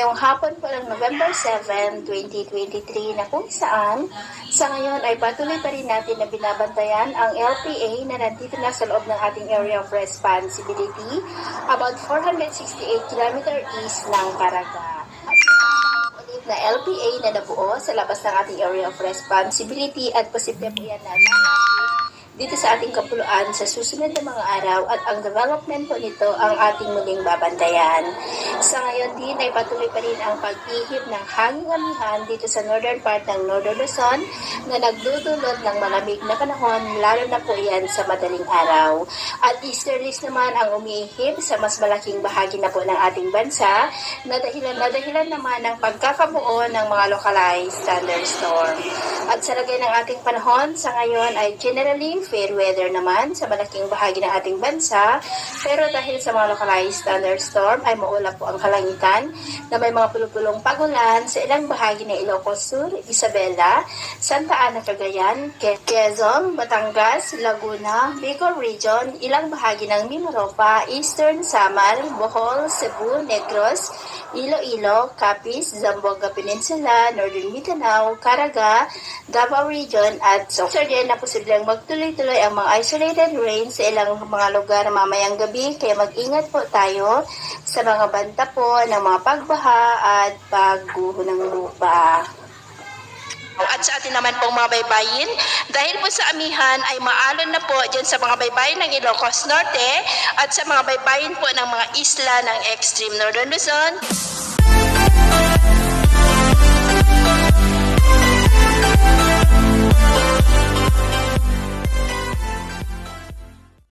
ngayong hapon po ng November 7, 2023 na kung saan sa ngayon ay patuloy pa rin natin na binabantayan ang LPA na nandito na sa loob ng ating area of responsibility about 468 km east ng Caraga. Ulit na LPA na nabuo sa labas ng ating area of responsibility at posible po yan na dito sa ating kapuluan sa susunod na mga araw at ang development po nito ang ating muling babantayan. Sa ngayon din ay patuloy pa rin ang pag-ihip ng hanging amihan dito sa northern part ng Northern Luzon na nagdudulot ng malamig na panahon lalo na po yan sa madaling araw. At easterlies naman ang umihip sa mas malaking bahagi na po ng ating bansa na dahilan naman ng pagkakabuo ng mga localized thunderstorm. At sa lagay ng ating panahon sa ngayon ay generally fair weather naman sa malaking bahagi ng ating bansa, pero dahil sa mga localized thunderstorm ay maulap po ang kalangitan na may mga pulupulong pagulan sa ilang bahagi ng Ilocos Sur, Isabela, Santa Ana, Cagayan, Quezon, Batangas, Laguna, Bicol Region, ilang bahagi ng Mimaropa, Eastern Samar, Bohol, Cebu, Negros, Iloilo, Capiz, Zamboanga Peninsula, Northern Mindanao, Caraga, Davao Region at Sorsogon na posibleng magtuloy-tuloy ang mga isolated rain sa ilang mga lugar mamayang gabi kaya mag-ingat po tayo sa mga banta po ng mga pagbaha at pagguho ng lupa. At sa atin naman pong mga baybayin, dahil po sa amihan ay maalon na po dyan sa mga baybayin ng Ilocos Norte at sa mga baybayin po ng mga isla ng Extreme Northern Luzon.